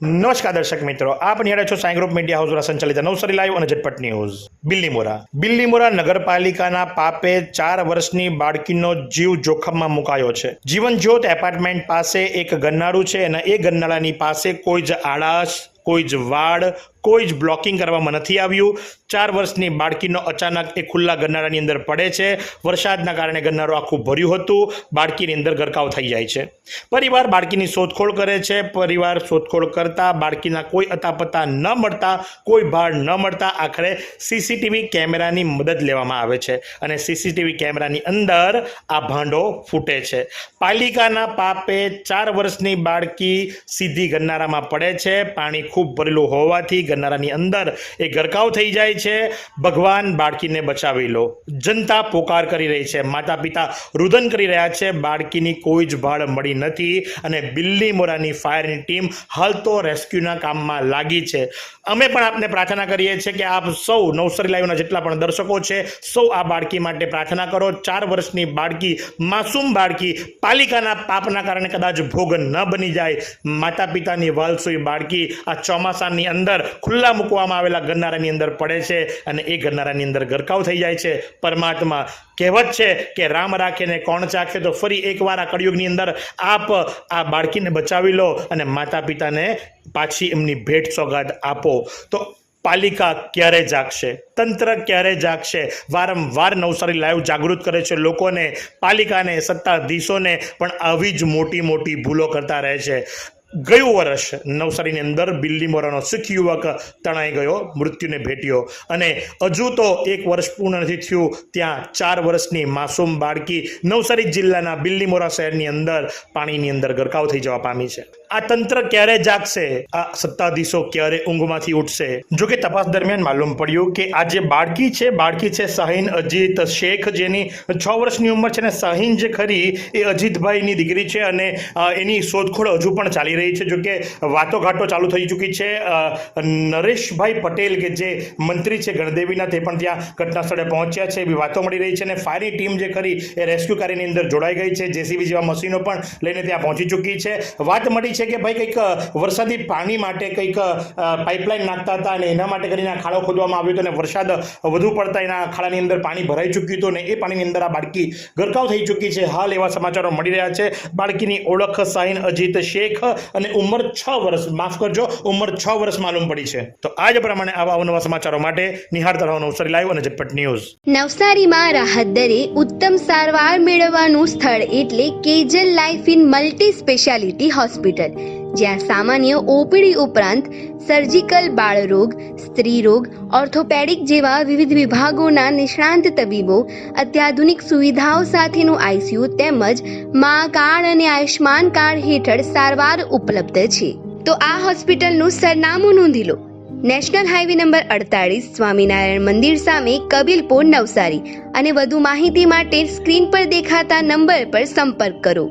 નમસ્કાર દર્શક મિત્રો, આપ નિહાળો છો સાઈ ગ્રુપ મીડિયા હાઉસ દ્વારા સંચાલિત નવસારી લાઈવ અને ઝટપટ ન્યૂઝ. બિલ્લીમોરા નગરપાલિકાના પાપે 4 વર્ષની બાળકીનો જીવ જોખમમાં મુકાયો છે. જીવન જ્યોત એપાર્ટમેન્ટ પાસે એક ગન્નાળું છે અને એ ગન્નાળાની પાસે કોઈ જ આળસ, કોઈ જ વાડ, કોઈ જ બ્લોકિંગ કરવામાં નથી આવ્યું. 4 વર્ષની બાળકીનો અચાનક એ ખુલ્લા ગન્નાળાની અંદર પડે છે. વરસાદના કારણે ગન્નાળું આખું ભર્યું હતું. બાળકીની અંદર ગરકાવ થઈ જાય છે. પરિવાર બાળકીની શોધખોળ કરે છે. પરિવાર શોધખોળ કરતા બાળકીના કોઈ અતાપતા ન મળતા, કોઈ ભાડ ન મળતા આખરે સીસીટીવી કેમેરાની મદદ લેવામાં આવે છે અને સીસીટીવી કેમેરાની અંદર આ ભાંડો ફૂટે છે. પાલિકાના પાપે 4 વર્ષની બાળકી સીધી ગન્નાળામાં પડે છે. પાણી ખૂબ ભરેલું હોવાથી ગન્નાળાની અંદર એ ગરકાવ થઈ જાય છે. ભગવાન બાળકીને બચાવી લો. જનતા પોકાર કરી રહી છે. માતા પિતા રુદન કરી રહ્યા છે. બાળકીની કોઈ જ ભાળ મળી નથી અને બિલ્લીમોરાની ફાયરની ટીમ હાલ તો રેસ્ક્યુના કામમાં લાગી છે. અમે પણ આપને પ્રાર્થના કરીએ છીએ કે આપ સૌ નવસારી લાઈવના જેટલા પણ દર્શકો છે, સૌ આ બાળકી માટે પ્રાર્થના કરો. 4 વર્ષની બાળકી, માસૂમ બાળકી, પાલિકાના પાપના કારણે કદાચ ભોગ ન બની જાય. માતા પિતાની વાલસુઈ બાળકી આ ચોમાસાની અંદર ખુલ્લા મૂકવામાં આવેલા ગન્નારાની અંદર પડે છે અને એ ગન્નારાની અંદર ગરકાવ થઈ જાય છે. પરમાત્મા કહેવત છે કે રામ રાખે ને કોણ ચાખે, તો ફરી એકવાર આ કળિયુગની અંદર આપ આ બાળકીને બચાવી લો અને માતા પિતાને પાછી એમની ભેટ સોગાદ આપો. તો પાલિકા ક્યારે જાગશે? તંત્ર ક્યારે જાગશે? વારંવાર નવસારી લાઈવ જાગૃત કરે છે લોકોને, પાલિકાને, સત્તાધીશોને, પણ આવી જ મોટી મોટી ભૂલો કરતા રહે છે. ગયું વર્ષ નવસારીની અંદર બિલ્લીમોરાનો શીખ યુવક તણાઈ ગયો, મૃત્યુને ભેટ્યો અને હજુ તો 1 વર્ષ પૂર્ણ નથી થયું ત્યાં 4 વર્ષની માસૂમ બાળકી નવસારી જિલ્લાના બિલ્લીમોરા શહેરની અંદર પાણીની અંદર ગરકાવ થઈ જવા પામી છે. આ તંત્ર ક્યારે જાગશે? આ સત્તાધીશો ક્યારે ઊંઘમાંથી ઉઠશે? જોકે તપાસ દરમિયાન માલુમ પડ્યું કે આ જે બાળકી છે શાહીન અજીત શેખ, જેની 6 વર્ષની ઉંમર છે ને શાહીન જે ખરી એ અજીતભાઈની દીકરી છે અને એની શોધખોળ હજુ પણ ચાલી રહી છે. જોકે વાતોઘાટો ચાલુ થઈ ચૂકી છે. નરેશભાઈ પટેલ કે જે મંત્રી છે ગણદેવીના, તે પણ ત્યાં ઘટના સ્થળે પહોંચ્યા છે એવી વાતો મળી રહી છે અને ફાયરની ટીમ જે ખરી એ રેસ્ક્યુ કાર્યની અંદર જોડાઈ ગઈ છે. જેસીબી જેવા મશીનો પણ લઈને ત્યાં પહોંચી ચૂકી છે. વાત મળી છે કે ભાઈ કંઈક વરસાદી પાણી માટે કંઈક પાઇપલાઇન નાખતા હતા અને એના માટે કરીને આ ખાડો ખોદવામાં આવ્યો હતો અને વરસાદ વધુ પડતા એના ખાડાની અંદર પાણી ભરાઈ ચૂક્યું હતું અને એ પાણીની અંદર આ બાળકી ગરકાવ થઈ ચૂકી છે. હાલ એવા સમાચારો મળી રહ્યા છે. બાળકીની ઓળખ શાહીન અજીત શેખ અને ઉંમર 6 વર્ષ, માફ કરજો, ઉંમર 6 વર્ષ માલુમ પડી છે. તો આ જ પ્રમાણે આવા અવનવા સમાચારો માટે નિહાળતા રહો નવસારી લાઈવ અને ઝટપટ ન્યૂઝ. નવસારીમાં રાહત દરે ઉત્તમ સારવાર મેળવવાનું સ્થળ એટલે Kejal life in multi speciality hospital, જ્યાં સામાન્ય ઓપીડી ઉપરાંત સર્જિકલ, બાળરોગ, સ્ત્રી રોગ, ઓર્થોપેડિક જેવા વિવિધ વિભાગોના નિષ્ણાંત તબીબો, અત્યાધુનિક સુવિધાઓ સાથેનું આઈસીયુ તેમજ મા કાર્ડ અને આયુષ્માન કાર્ડ હેઠળ સારવાર ઉપલબ્ધ છે. તો આ હોસ્પિટલનું સરનામું નોંધી લો. નેશનલ હાઈવે નંબર 48, સ્વામિનારાયણ મંદિર સામે, કબીલપુર, નવસારી. અને વધુ માહિતી માટે સ્ક્રીન પર દેખાતા નંબર પર સંપર્ક કરો.